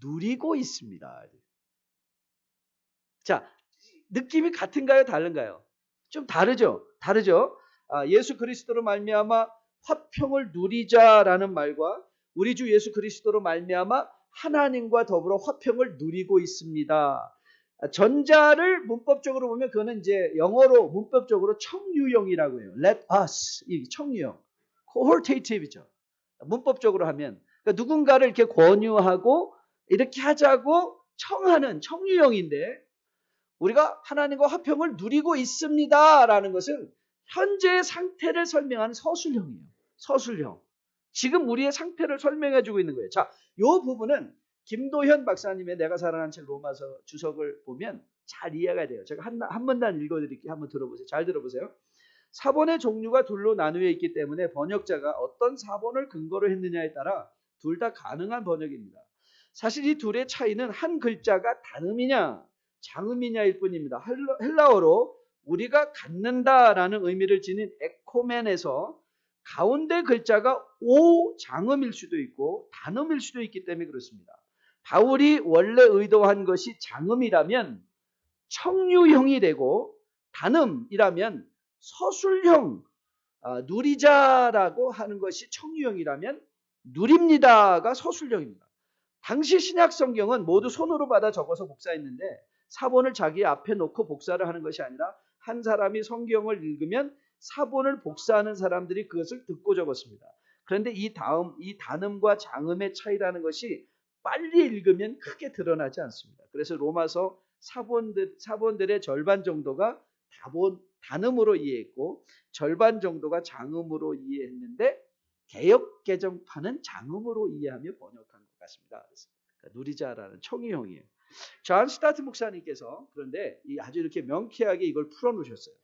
누리고 있습니다. 자, 느낌이 같은가요? 다른가요? 좀 다르죠. 예수 그리스도로 말미암아 화평을 누리자라는 말과 우리 주 예수 그리스도로 말미암아 하나님과 더불어 화평을 누리고 있습니다. 전자를 문법적으로 보면 그거는 이제 영어로 문법적으로 청유형이라고 해요. Let us 이 청유형, cohortative죠. 문법적으로 하면 그러니까 누군가를 이렇게 권유하고 이렇게 하자고 청하는 청유형인데 우리가 하나님과 화평을 누리고 있습니다라는 것은 현재의 상태를 설명하는 서술형이에요. 서술형. 지금 우리의 상태를 설명해주고 있는 거예요. 자, 이 부분은 김도현 박사님의 내가 사랑한 책 로마서 주석을 보면 잘 이해가 돼요. 제가 한 문단 읽어드릴게요. 한번 들어보세요. 잘 들어보세요. 사본의 종류가 둘로 나누어 있기 때문에 번역자가 어떤 사본을 근거로 했느냐에 따라 둘 다 가능한 번역입니다. 사실 이 둘의 차이는 한 글자가 단음이냐 장음이냐일 뿐입니다. 헬라어로 우리가 갖는다라는 의미를 지닌 에코멘에서 가운데 글자가 오 장음일 수도 있고 단음일 수도 있기 때문에 그렇습니다. 바울이 원래 의도한 것이 장음이라면 청유형이 되고 단음이라면 서술형, 누리자라고 하는 것이 청유형이라면 누립니다가 서술형입니다. 당시 신약 성경은 모두 손으로 받아 적어서 복사했는데 사본을 자기 앞에 놓고 복사를 하는 것이 아니라 한 사람이 성경을 읽으면 사본을 복사하는 사람들이 그것을 듣고 적었습니다. 그런데 이 단음과 장음의 차이라는 것이 빨리 읽으면 크게 드러나지 않습니다. 그래서 로마서 사본들의 절반 정도가 단음으로 이해했고 절반 정도가 장음으로 이해했는데 개역 개정판은 장음으로 이해하며 번역한 것 같습니다. 그러니까 누리자라는 청유형이에요. 존 스타트 목사님께서 그런데 아주 이렇게 명쾌하게 이걸 풀어놓으셨어요.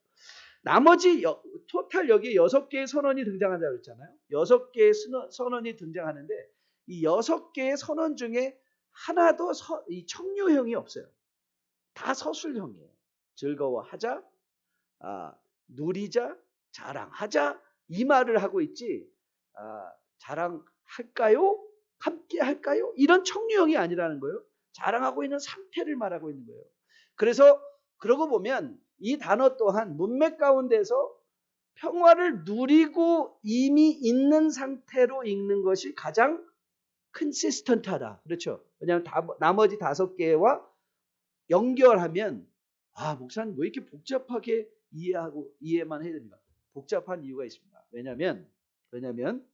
나머지 토탈 여기에 6개의 선언이 등장한다고 했잖아요. 6개의 선언이 등장하는데 이 6개의 선언 중에 하나도 이 청유형이 없어요. 다 서술형이에요. 즐거워하자, 누리자, 자랑하자 이 말을 하고 있지 자랑할까요? 함께 할까요? 이런 청유형이 아니라는 거예요. 자랑하고 있는 상태를 말하고 있는 거예요. 그래서 그러고 보면 이 단어 또한 문맥 가운데서 평화를 누리고 이미 있는 상태로 읽는 것이 가장 컨시스턴트하다. 그렇죠? 왜냐하면 나머지 5개와 연결하면 목사님 왜 이렇게 복잡하게 이해만 해야 됩니까? 복잡한 이유가 있습니다. 왜냐하면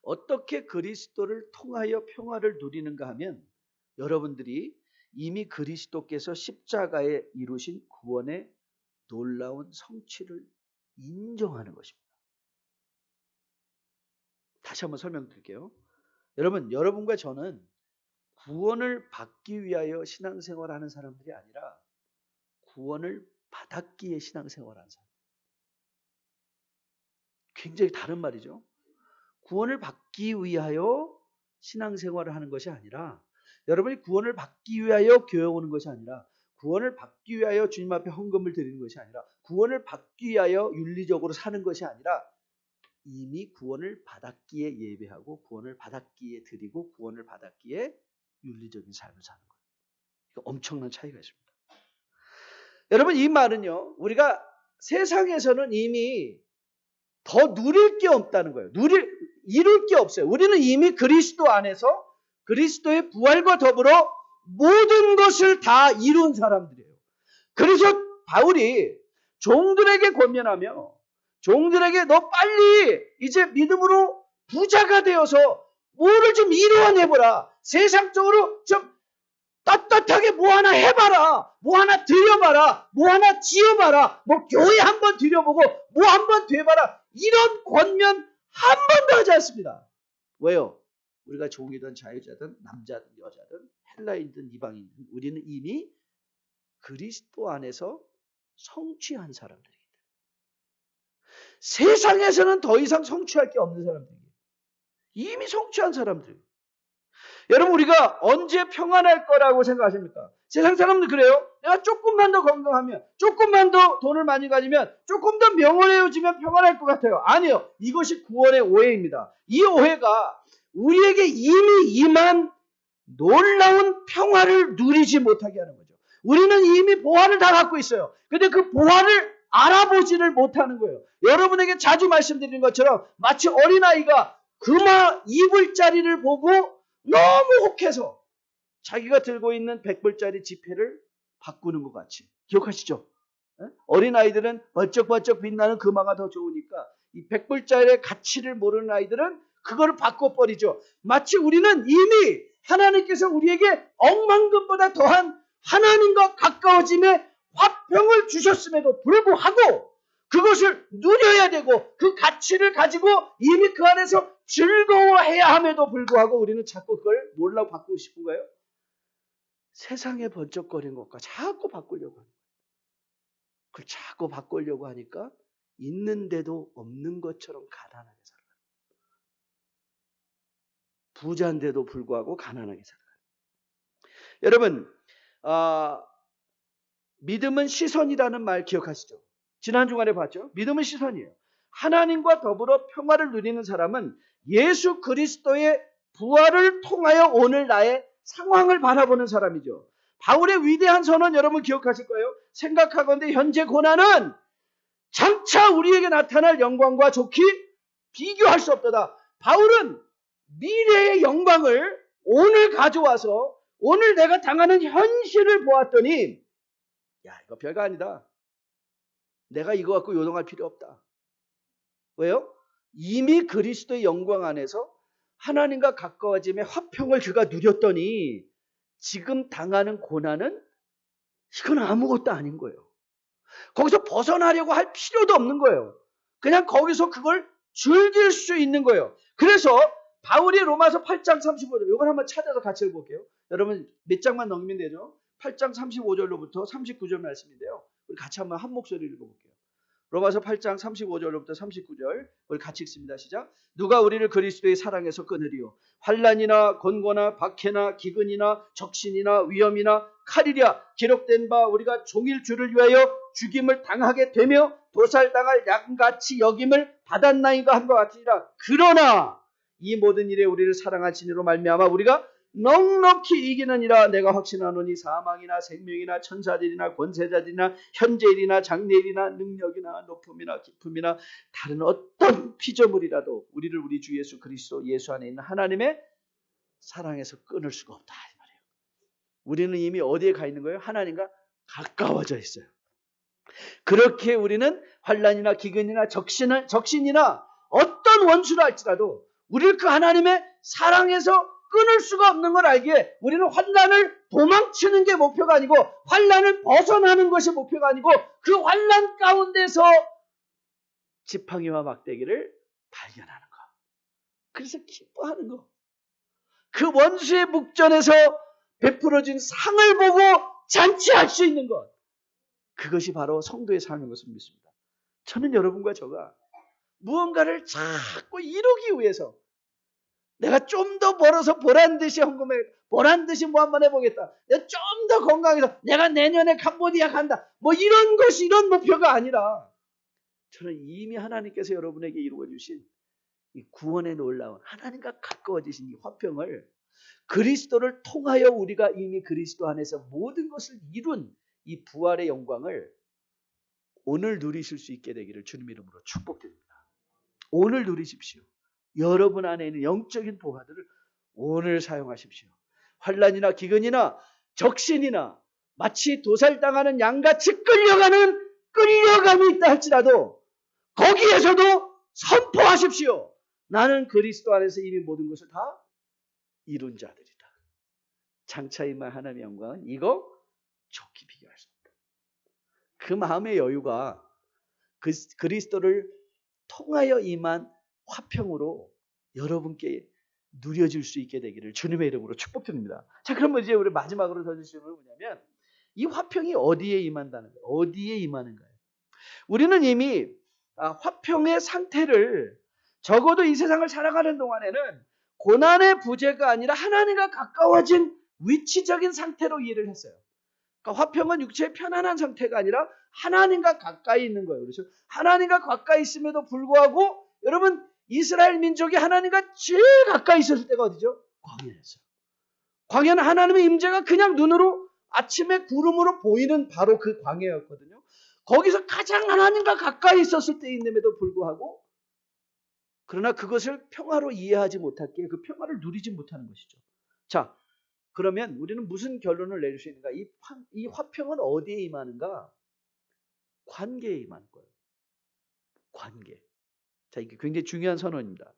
어떻게 그리스도를 통하여 평화를 누리는가 하면 여러분들이 이미 그리스도께서 십자가에 이루신 구원의 놀라운 성취를 인정하는 것입니다. 다시 한번 설명드릴게요. 여러분과 저는 구원을 받기 위하여 신앙생활을 하는 사람들이 아니라 구원을 받았기에 신앙생활을 하는 사람. 굉장히 다른 말이죠. 구원을 받기 위하여 신앙생활을 하는 것이 아니라 여러분이 구원을 받기 위하여 교회 오는 것이 아니라 구원을 받기 위하여 주님 앞에 헌금을 드리는 것이 아니라 구원을 받기 위하여 윤리적으로 사는 것이 아니라 이미 구원을 받았기에 예배하고 구원을 받았기에 드리고 구원을 받았기에 윤리적인 삶을 사는 거예요. 이거 엄청난 차이가 있습니다. 여러분 이 말은요. 우리가 세상에서는 이미 더 누릴 게 없다는 거예요. 이룰 게 없어요. 우리는 이미 그리스도 안에서 그리스도의 부활과 더불어 모든 것을 다 이룬 사람들이에요. 그래서 바울이 종들에게 권면하며 종들에게 너 빨리 이제 믿음으로 부자가 되어서 뭐를 좀 이루어내보라. 세상적으로 좀 떳떳하게 뭐 하나 해봐라. 뭐 하나 드려봐라. 뭐 하나 지어봐라. 뭐 교회 한번 드려보고 뭐 한번 돼봐라. 이런 권면 한 번도 하지 않습니다. 왜요? 우리가 종이든 자유자든 남자든 여자든 헬라인든 이방인든 우리는 이미 그리스도 안에서 성취한 사람들이기 때문에 세상에서는 더 이상 성취할 게 없는 사람들이에요. 이미 성취한 사람들. 여러분 우리가 언제 평안할 거라고 생각하십니까? 세상 사람들 그래요. 내가 조금만 더 건강하면 조금만 더 돈을 많이 가지면 조금 더 명월해지면 평안할 것 같아요. 아니요. 이것이 구원의 오해입니다. 이 오해가 우리에게 이미 임한 놀라운 평화를 누리지 못하게 하는 거죠. 우리는 이미 보화를 다 갖고 있어요. 근데 그 보화를 알아보지를 못하는 거예요. 여러분에게 자주 말씀드리는 것처럼 마치 어린아이가 금화 2불짜리를 보고 너무 혹해서 자기가 들고 있는 100불짜리 지폐를 바꾸는 것 같이. 기억하시죠? 어린아이들은 번쩍번쩍 빛나는 금화가 더 좋으니까 이 100불짜리의 가치를 모르는 아이들은 그거를 바꿔버리죠. 마치 우리는 이미 하나님께서 우리에게 억만금보다 더한 하나님과 가까워짐의 화평을 주셨음에도 불구하고 그것을 누려야 되고 그 가치를 가지고 이미 그 안에서 즐거워해야 함에도 불구하고 우리는 자꾸 그걸 뭘로 바꾸고 싶은 거예요? 세상에 번쩍거리는 것과 자꾸 바꾸려고 하는 거예요. 그걸 자꾸 바꾸려고 하니까 있는데도 없는 것처럼 가난하게 살아가요. 부자인데도 불구하고 가난하게 살아가요. 여러분, 믿음은 시선이라는 말 기억하시죠? 지난 주간에 봤죠? 믿음은 시선이에요. 하나님과 더불어 평화를 누리는 사람은 예수 그리스도의 부활을 통하여 오늘 나의 상황을 바라보는 사람이죠. 바울의 위대한 선언 여러분 기억하실 거예요. 생각하건대 현재 고난은 장차 우리에게 나타날 영광과 좋게 비교할 수 없도다. 바울은 미래의 영광을 오늘 가져와서 오늘 내가 당하는 현실을 보았더니 야, 이거 별거 아니다. 내가 이거 갖고 요동할 필요 없다. 왜요? 이미 그리스도의 영광 안에서 하나님과 가까워짐의 화평을 그가 누렸더니 지금 당하는 고난은 이건 아무것도 아닌 거예요. 거기서 벗어나려고 할 필요도 없는 거예요. 그냥 거기서 그걸 즐길 수 있는 거예요. 그래서 바울이 로마서 8장 35절 이걸 한번 찾아서 같이 읽어볼게요. 여러분 몇 장만 넘기면 되죠. 8장 35절로부터 39절 말씀인데요. 우리 같이 한번 한 목소리를 읽어볼게요. 로마서 8장 35절로부터 39절 우리 같이 읽습니다. 시작. 누가 우리를 그리스도의 사랑에서 끊으리요? 환난이나 곤고나 박해나 기근이나 적신이나 위험이나 칼이랴 기록된 바 우리가 종일 주를 위하여 죽임을 당하게 되며 도살당할 양같이 여김을 받았나이가 한 것 같으니라. 그러나 이 모든 일에 우리를 사랑하시니로 말미암아 우리가 넉넉히 이기느니라. 내가 확신하노니 사망이나 생명이나 천사들이나 권세자들이나 현재일이나 장래일이나 능력이나 높음이나 깊음이나 다른 어떤 피조물이라도 우리를 우리 주 예수 그리스도 예수 안에 있는 하나님의 사랑에서 끊을 수가 없다 이 말이에요. 우리는 이미 어디에 가 있는 거예요? 하나님과 가까워져 있어요. 그렇게 우리는 환난이나 기근이나 적신이나 어떤 원수라 할지라도 우리를 그 하나님의 사랑에서 끊을 수가 없는 걸 알기에 우리는 환난을 도망치는 게 목표가 아니고 환난을 벗어나는 것이 목표가 아니고 그 환난 가운데서 지팡이와 막대기를 발견하는 거. 그래서 기뻐하는 거. 그 원수의 목전에서 베풀어진 상을 보고 잔치할 수 있는 것. 그것이 바로 성도의 삶인 것을 믿습니다. 저는 여러분과 저가 무언가를 자꾸 이루기 위해서 내가 좀 더 벌어서 보란듯이 헌금해, 보란듯이 뭐 한번 해보겠다. 내가 좀 더 건강해서 내가 내년에 캄보디아 간다. 뭐 이런 것이 이런 목표가 아니라 저는 이미 하나님께서 여러분에게 이루어 주신 이 구원의 놀라운 하나님과 가까워지신 이 화평을 그리스도를 통하여 우리가 이미 그리스도 안에서 모든 것을 이룬 이 부활의 영광을 오늘 누리실 수 있게 되기를 주님 이름으로 축복드립니다. 오늘 누리십시오. 여러분 안에 있는 영적인 보화들을 오늘 사용하십시오. 환난이나 기근이나 적신이나 마치 도살당하는 양같이 끌려감이 있다 할지라도 거기에서도 선포하십시오. 나는 그리스도 안에서 이미 모든 것을 다 이룬 자들이다. 장차 임할 하나님의 영광은 이거 좋게 비교할 수 없다. 그 마음의 여유가 그리스도를 통하여 임한 화평으로 여러분께 누려질 수 있게 되기를 주님의 이름으로 축복드립니다. 자, 그러면 이제 우리 마지막으로 던질 질문은 뭐냐면 이 화평이 어디에 임한다는 거예요? 어디에 임하는가요? 우리는 이미 화평의 상태를 적어도 이 세상을 살아가는 동안에는 고난의 부재가 아니라 하나님과 가까워진 위치적인 상태로 이해를 했어요. 그러니까 화평은 육체의 편안한 상태가 아니라 하나님과 가까이 있는 거예요. 그래서 하나님과 가까이 있음에도 불구하고 여러분 이스라엘 민족이 하나님과 제일 가까이 있었을 때가 어디죠? 광야였어요. 광야는 하나님의 임재가 그냥 눈으로 아침에 구름으로 보이는 바로 그 광야였거든요. 거기서 가장 하나님과 가까이 있었을 때임에도 불구하고 그러나 그것을 평화로 이해하지 못했기에 그 평화를 누리지 못하는 것이죠. 자, 그러면 우리는 무슨 결론을 내릴 수 있는가? 이 화평은 어디에 임하는가? 관계에 임하는 거예요. 관계. 자, 이게 굉장히 중요한 선언입니다.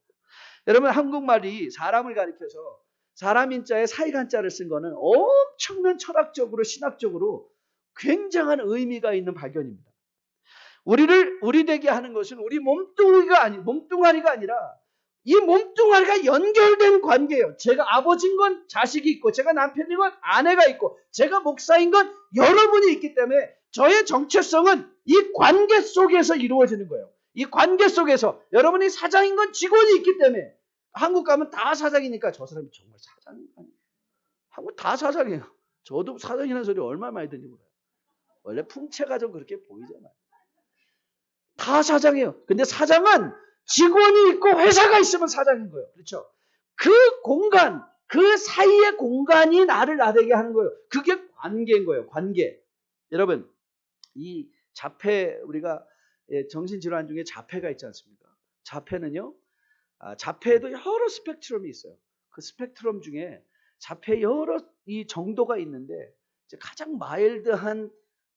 여러분 한국말이 사람을 가리켜서 사람 인자에 사이간자를 쓴 거는 엄청난 철학적으로 신학적으로 굉장한 의미가 있는 발견입니다. 우리 되게 하는 것은 우리 몸뚱아리가 아니라 이 몸뚱아리가 연결된 관계예요. 제가 아버지인 건 자식이 있고 제가 남편인 건 아내가 있고 제가 목사인 건 여러분이 있기 때문에 저의 정체성은 이 관계 속에서 이루어지는 거예요. 이 관계 속에서 여러분이 사장인 건 직원이 있기 때문에 한국 가면 다 사장이니까 저 사람이 정말 사장이 아니에요. 한국 다 사장이에요. 저도 사장이라는 소리 얼마나 많이 듣는지 몰라요. 원래 풍채가 좀 그렇게 보이잖아요. 다 사장이에요. 근데 사장은 직원이 있고 회사가 있으면 사장인 거예요. 그렇죠? 그 공간, 그 사이의 공간이 나를 나대게 하는 거예요. 그게 관계인 거예요. 관계. 여러분, 이 자폐, 우리가 정신질환 중에 자폐가 있지 않습니까? 자폐는요, 자폐에도 여러 스펙트럼이 있어요. 그 스펙트럼 중에 자폐 여러 이 정도가 있는데 이제 가장 마일드한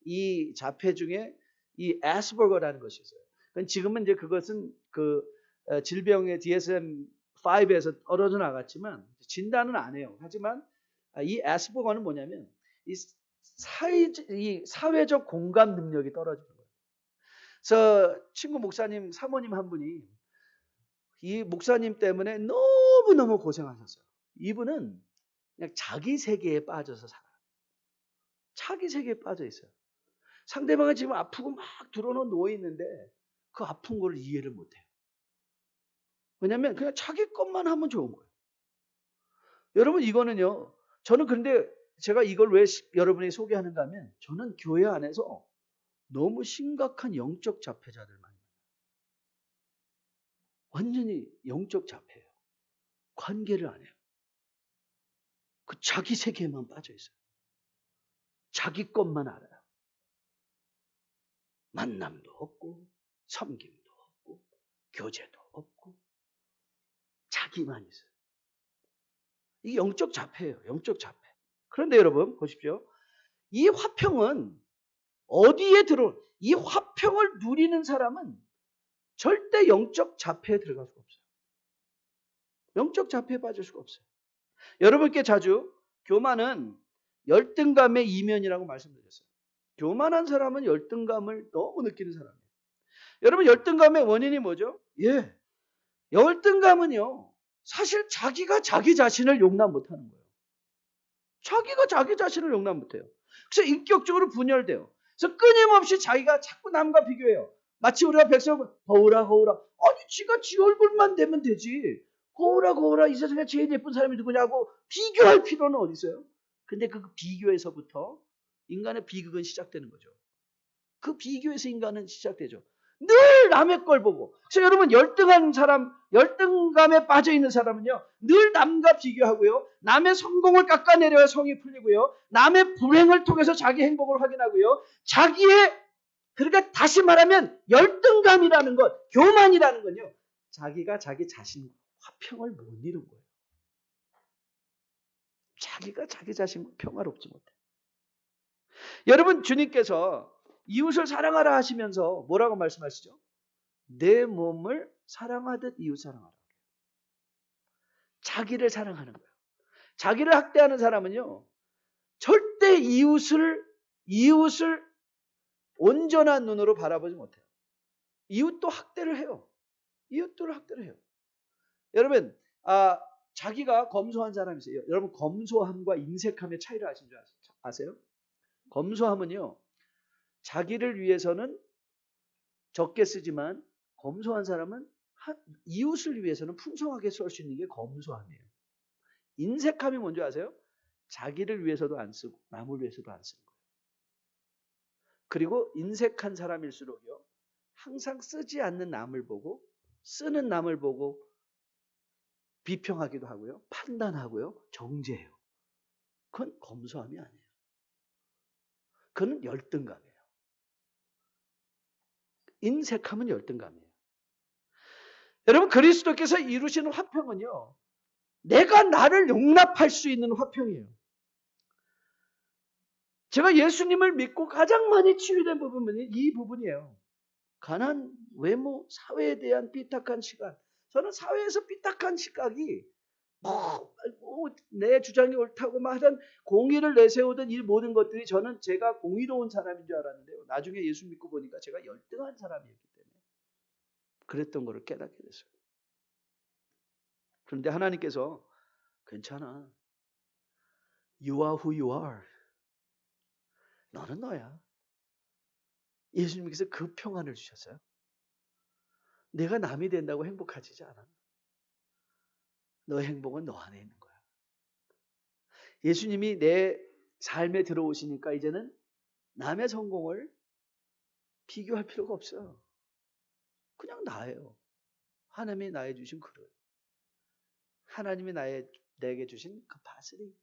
이 자폐 중에 이 애스버거라는 것이 있어요. 지금은 이제 그것은 그 질병의 DSM-5에서 떨어져 나갔지만 진단은 안 해요. 하지만 이 애스버거는 뭐냐면 이 사회적 공감 능력이 떨어지는 거예요. 그래서 친구 목사님, 사모님 한 분이 이 목사님 때문에 너무너무 고생하셨어요. 이분은 그냥 자기 세계에 빠져서 살아요. 자기 세계에 빠져 있어요. 상대방은 지금 아프고 막 들어놓은 누워 있는데 그 아픈 걸 이해를 못해요. 왜냐하면 그냥 자기 것만 하면 좋은 거예요. 여러분 이거는요. 저는 근데 제가 이걸 왜 여러분이 소개하는가 하면 저는 교회 안에서 너무 심각한 영적 자폐자들 많이 만나요. 완전히 영적 자폐예요. 관계를 안 해요. 그 자기 세계에만 빠져 있어요. 자기 것만 알아요. 만남도 없고 섬김도 없고 교제도 없고 자기만 있어요. 이게 영적 자폐예요. 영적 자폐. 그런데 여러분 보십시오. 이 화평은 어디에 이 화평을 누리는 사람은 절대 영적 자폐에 들어갈 수가 없어요. 영적 자폐에 빠질 수가 없어요. 여러분께 자주 교만은 열등감의 이면이라고 말씀드렸어요. 교만한 사람은 열등감을 너무 느끼는 사람이에요. 여러분 열등감의 원인이 뭐죠? 예, 열등감은요. 사실 자기가 자기 자신을 용납 못하는 거예요. 자기가 자기 자신을 용납 못해요. 그래서 인격적으로 분열돼요. 그래서 끊임없이 자기가 자꾸 남과 비교해요. 마치 우리가 백성을 거울아 아니 지가 지 얼굴만 되면 되지. 거울아 이 세상에 제일 예쁜 사람이 누구냐고 비교할 필요는 어디 있어요? 근데 그 비교에서부터 인간의 비극은 시작되는 거죠. 그 비교에서 인간은 시작되죠. 늘 남의 걸 보고. 그래서 여러분 열등한 사람, 열등감에 빠져 있는 사람은요. 늘 남과 비교하고요. 남의 성공을 깎아내려야 성이 풀리고요. 남의 불행을 통해서 자기 행복을 확인하고요. 그러니까 다시 말하면 열등감이라는 것, 교만이라는 건요. 자기가 자기 자신과 화평을 못 이룬 거예요. 자기가 자기 자신과 평화롭지 못해요. 여러분 주님께서 이웃을 사랑하라 하시면서 뭐라고 말씀하시죠? 내 몸을 사랑하듯 이웃 사랑하라. 자기를 사랑하는 거예요. 자기를 학대하는 사람은요. 절대 이웃을 온전한 눈으로 바라보지 못해요. 이웃도 학대를 해요. 이웃도 학대를 해요. 여러분 자기가 검소한 사람이 있어요. 여러분 검소함과 인색함의 차이를 아세요? 검소함은요. 자기를 위해서는 적게 쓰지만 검소한 사람은 이웃을 위해서는 풍성하게 쓸 수 있는 게 검소함이에요. 인색함이 뭔지 아세요? 자기를 위해서도 안 쓰고 남을 위해서도 안 쓰는 거예요. 그리고 인색한 사람일수록요. 항상 쓰지 않는 남을 보고 쓰는 남을 보고 비평하기도 하고요. 판단하고요. 정죄해요. 그건 검소함이 아니에요. 그건 열등감이에요. 인색함은 열등감이에요. 여러분 그리스도께서 이루시는 화평은요. 내가 나를 용납할 수 있는 화평이에요. 제가 예수님을 믿고 가장 많이 치유된 부분이 이 부분이에요. 가난, 외모, 사회에 대한 삐딱한 시각. 저는 사회에서 삐딱한 시각이 내 주장이 옳다고 하던 공의를 내세우던 이 모든 것들이 저는 제가 공의로운 사람인 줄 알았는데요. 나중에 예수 믿고 보니까 제가 열등한 사람이었기 때문에 그랬던 것을 깨닫게 됐어요. 그런데 하나님께서 괜찮아. You are who you are. 너는 너야. 예수님께서 그 평안을 주셨어요. 내가 남이 된다고 행복하지 않아. 너의 행복은 너 안에 있는 거야. 예수님이 내 삶에 들어오시니까 이제는 남의 성공을 비교할 필요가 없어요. 그냥 나예요. 하나님이 나에 주신 그릇. 하나님이 내게 주신 capacity.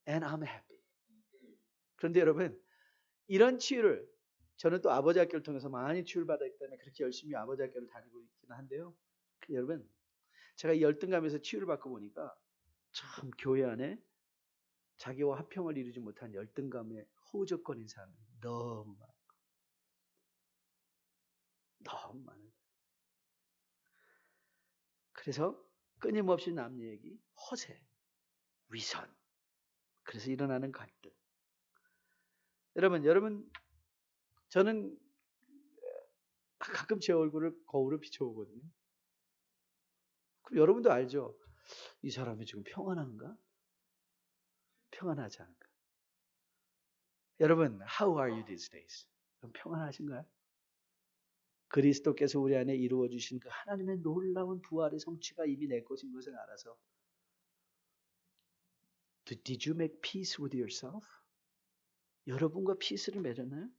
And I'm happy. 그런데 여러분, 이런 치유를 저는 또 아버지 학교를 통해서 많이 치유를 받았기 때문에 그렇게 열심히 아버지 학교를 다니고 있기는 한데요. 여러분, 제가 이 열등감에서 치유를 받고 보니까 참 교회 안에 자기와 화평을 이루지 못한 열등감에 허우적거린 사람이 너무 많아요. 너무 많아요. 그래서 끊임없이 남 얘기, 허세, 위선. 그래서 일어나는 갈등. 여러분, 저는 가끔 제 얼굴을 거울로 비춰보거든요. 그럼 여러분도 알죠? 이 사람이 지금 평안한가? 평안하지 않은가? 여러분, how are you these days? 여러분 평안하신가요? 그리스도께서 우리 안에 이루어 주신 그 하나님의 놀라운 부활의 성취가 이미 내 것인 것을 알아서 Did you make peace with yourself? 여러분과 피스를 맺었나요?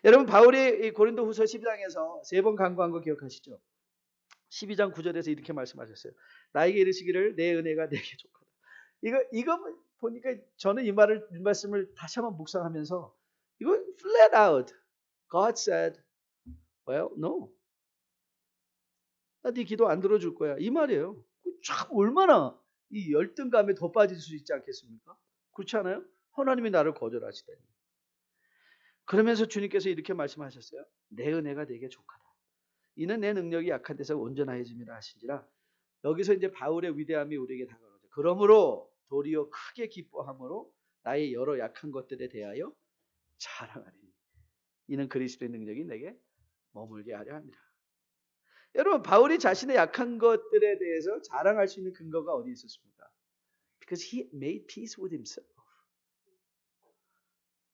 여러분 바울이 고린도후서 12장에서 3번 간구한 거 기억하시죠? 12장 9절에서 이렇게 말씀하셨어요. 나에게 이르시기를 내 은혜가 내게 족하다. 이거 보니까 저는 이 말씀을 다시 한번 묵상하면서 이거 flat out. God said, well, no. 나 네 기도 안 들어줄 거야. 이 말이에요. 참 얼마나 이 열등감에 더 빠질 수 있지 않겠습니까? 그렇지 않아요? 하나님이 나를 거절하시다니. 그러면서 주님께서 이렇게 말씀하셨어요. 내 은혜가 내게 족하다. 이는 내 능력이 약한 데서 온전하여짐이라 하신지라. 여기서 이제 바울의 위대함이 우리에게 다가오죠. 그러므로 도리어 크게 기뻐함으로 나의 여러 약한 것들에 대하여 자랑하리니. 이는 그리스도의 능력이 내게 머물게 하려 합니다. 여러분 바울이 자신의 약한 것들에 대해서 자랑할 수 있는 근거가 어디 있었습니까? Because he made peace with himself.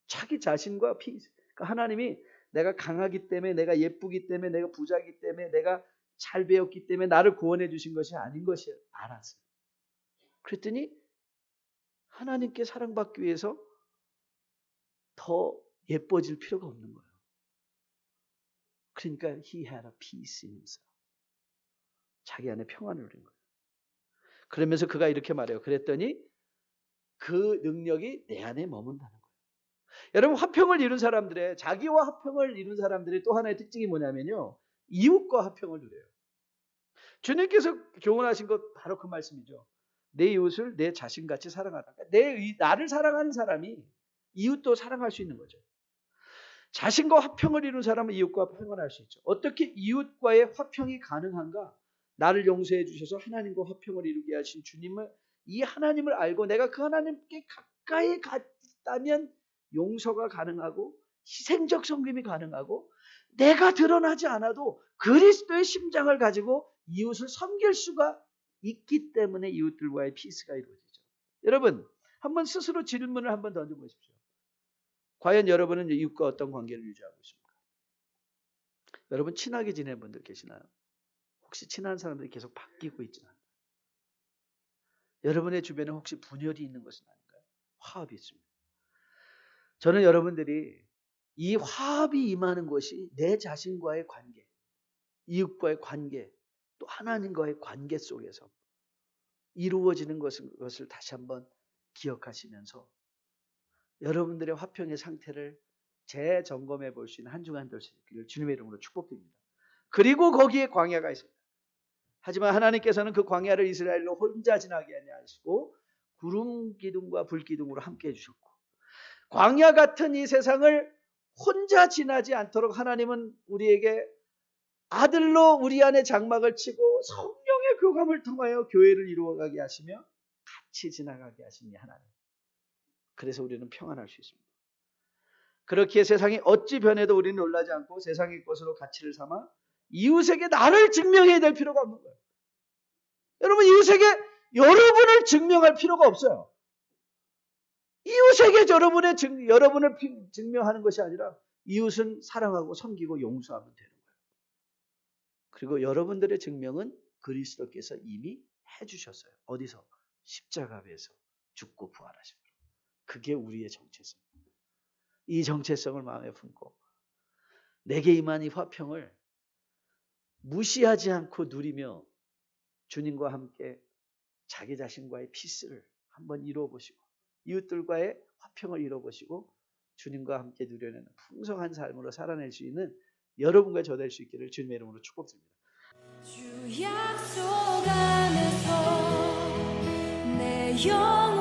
자기 자신과 peace. 그러니까 하나님이 내가 강하기 때문에, 내가 예쁘기 때문에, 내가 부자이기 때문에, 내가 잘 배웠기 때문에 나를 구원해 주신 것이 아닌 것이 알았어요. 그랬더니 하나님께 사랑받기 위해서 더 예뻐질 필요가 없는 거예요. 그러니까 he had a peace in himself. 자기 안에 평안을 누린 거예요. 그러면서 그가 이렇게 말해요. 그랬더니 그 능력이 내 안에 머문다는 거예요. 여러분 화평을 이룬 사람들의 자기와 화평을 이룬 사람들의 또 하나의 특징이 뭐냐면요. 이웃과 화평을 누려요. 주님께서 교훈하신 것 바로 그 말씀이죠. 내 이웃을 내 자신같이 사랑하라. 나를 사랑하는 사람이 이웃도 사랑할 수 있는 거죠. 자신과 화평을 이룬 사람은 이웃과 화평을 할 수 있죠. 어떻게 이웃과의 화평이 가능한가? 나를 용서해 주셔서 하나님과 화평을 이루게 하신 주님을 이 하나님을 알고 내가 그 하나님께 가까이 갔다면 용서가 가능하고 희생적 섬김이 가능하고 내가 드러나지 않아도 그리스도의 심장을 가지고 이웃을 섬길 수가 있기 때문에 이웃들과의 피스가 이루어지죠. 여러분 한번 스스로 질문을 한번 던져보십시오. 과연 여러분은 이웃과 어떤 관계를 유지하고 있습니까? 여러분 친하게 지내는 분들 계시나요? 혹시 친한 사람들이 계속 바뀌고 있지 않나요? 여러분의 주변에 혹시 분열이 있는 것은 아닌가요? 화합이 있습니다. 저는 여러분들이 이 화합이 임하는 것이 내 자신과의 관계, 이웃과의 관계, 또 하나님과의 관계 속에서 이루어지는 것을 다시 한번 기억하시면서 여러분들의 화평의 상태를 재점검해 볼 수 있는 한 주간 될 수 있기를 주님의 이름으로 축복드립니다. 그리고 거기에 광야가 있습니다. 하지만 하나님께서는 그 광야를 이스라엘로 혼자 지나게 하시고 구름 기둥과 불 기둥으로 함께 해주셨고 광야 같은 이 세상을 혼자 지나지 않도록 하나님은 우리에게 아들로 우리 안에 장막을 치고 성령의 교감을 통하여 교회를 이루어가게 하시며 같이 지나가게 하시니 하나님. 그래서 우리는 평안할 수 있습니다. 그렇게 세상이 어찌 변해도 우리는 놀라지 않고 세상의 것으로 가치를 삼아 이웃에게 나를 증명해야 될 필요가 없는 거예요. 여러분 이웃에게 여러분을 증명할 필요가 없어요. 이웃에게 여러분을 증명하는 것이 아니라 이웃은 사랑하고 섬기고 용서하면 되는 거예요. 그리고 여러분들의 증명은 그리스도께서 이미 해주셨어요. 어디서? 십자가에서 죽고 부활하심으로. 그게 우리의 정체성입니다. 이 정체성을 마음에 품고 내게 임한 이 화평을 무시하지 않고 누리며 주님과 함께 자기 자신과의 피스를 한번 이루어보시고 이웃들과의 화평을 이루어보시고 주님과 함께 누려내는 풍성한 삶으로 살아낼 수 있는 여러분과 저 될 수 있기를 주님의 이름으로 축복드립니다. 주 약속 안에서 내 영혼